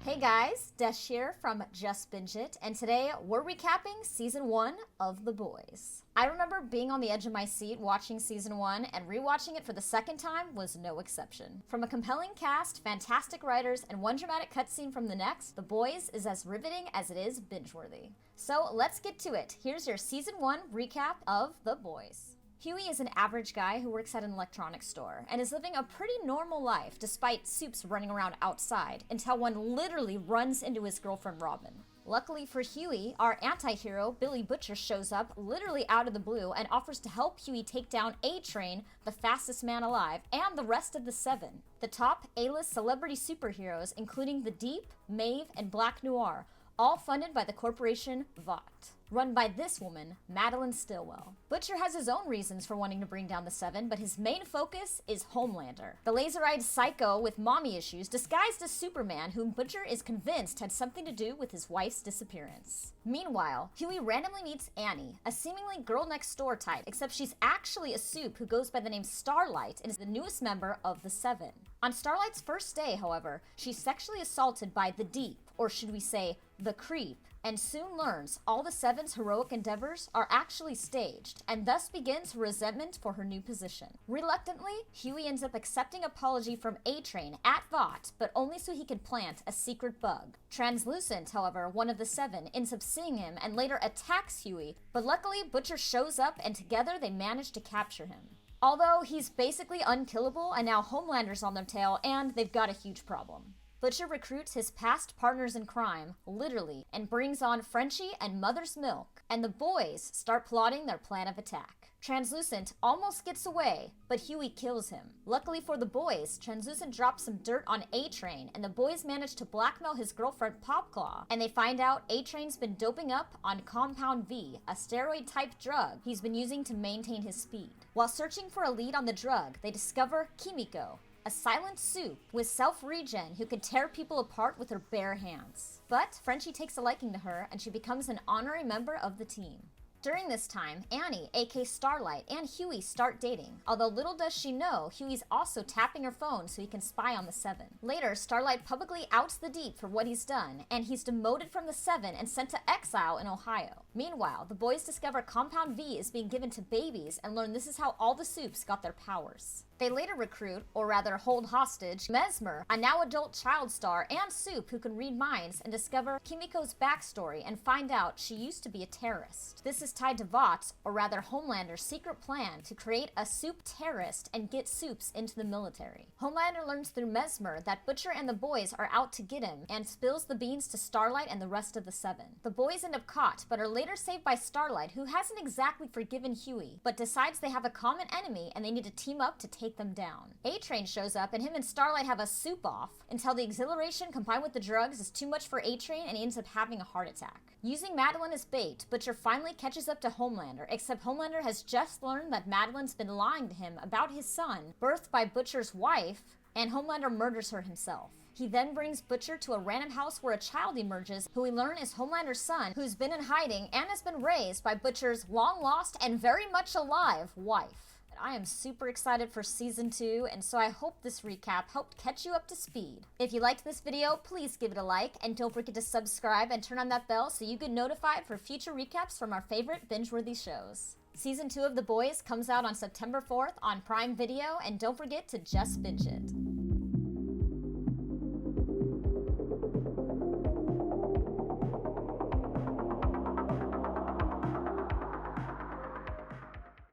Hey guys, Desh here from Just Binge It, and today we're recapping Season 1 of The Boys. I remember being on the edge of my seat watching Season 1, and rewatching it for the second time was no exception. From a compelling cast, fantastic writers, and one dramatic cutscene from the next, The Boys is as riveting as it is binge-worthy. So let's get to it. Here's your Season 1 recap of The Boys. Huey is an average guy who works at an electronics store and is living a pretty normal life despite Soups running around outside until one literally runs into his girlfriend Robin. Luckily for Huey, our anti-hero Billy Butcher shows up literally out of the blue and offers to help Huey take down A-Train, the fastest man alive, and the rest of the Seven. The top A-list celebrity superheroes including The Deep, Maeve, and Black Noir, all funded by the corporation Vought, run by this woman, Madeline Stillwell. Butcher has his own reasons for wanting to bring down the Seven, but his main focus is Homelander, the laser-eyed psycho with mommy issues disguised as Superman, whom Butcher is convinced had something to do with his wife's disappearance. Meanwhile, Huey randomly meets Annie, a seemingly girl-next-door type, except she's actually a Soup who goes by the name Starlight and is the newest member of the Seven. On Starlight's first day, however, she's sexually assaulted by the Deep, or should we say, the Creep, and soon learns all the Seven's heroic endeavors are actually staged, and thus begins her resentment for her new position. Reluctantly, Huey ends up accepting apology from A-Train at Vought, but only so he can plant a secret bug. Translucent, however, one of the Seven, ends up seeing him and later attacks Huey, but luckily Butcher shows up and together they manage to capture him. Although he's basically unkillable and now Homelander's on their tail and they've got a huge problem. Butcher recruits his past partners in crime, literally, and brings on Frenchie and Mother's Milk, and the boys start plotting their plan of attack. Translucent almost gets away, but Huey kills him. Luckily for the boys, Translucent drops some dirt on A-Train, and the boys manage to blackmail his girlfriend Popclaw, and they find out A-Train's been doping up on Compound V, a steroid-type drug he's been using to maintain his speed. While searching for a lead on the drug, they discover Kimiko, a silent Soup with self-regen who can tear people apart with her bare hands. But Frenchie takes a liking to her and she becomes an honorary member of the team. During this time, Annie, aka Starlight, and Huey start dating, although little does she know Huey's also tapping her phone so he can spy on the Seven. Later, Starlight publicly outs the Deep for what he's done, and he's demoted from the Seven and sent to exile in Ohio. Meanwhile, the boys discover Compound V is being given to babies and learn this is how all the Soups got their powers. They later recruit, or rather hold hostage, Mesmer, a now adult child star and Soup who can read minds, and discover Kimiko's backstory and find out she used to be a terrorist. This is tied to Vought's, or rather Homelander's, secret plan to create a Soup terrorist and get Soups into the military. Homelander learns through Mesmer that Butcher and the boys are out to get him and spills the beans to Starlight and the rest of the Seven. The boys end up caught, but are later saved by Starlight, who hasn't exactly forgiven Huey, but decides they have a common enemy and they need to team up to take them down. A-Train shows up and him and Starlight have a Soup-off until the exhilaration combined with the drugs is too much for A-Train and he ends up having a heart attack. Using Madeline as bait, Butcher finally catches up to Homelander, except Homelander has just learned that Madeline's been lying to him about his son, birthed by Butcher's wife, and Homelander murders her himself. He then brings Butcher to a random house where a child emerges, who we learn is Homelander's son, who's been in hiding and has been raised by Butcher's long-lost and very much alive wife. I am super excited for Season 2, and so I hope this recap helped catch you up to speed. If you liked this video, please give it a like, and don't forget to subscribe and turn on that bell so you get notified for future recaps from our favorite binge-worthy shows. Season 2 of The Boys comes out on September 4th on Prime Video, and don't forget to just binge it.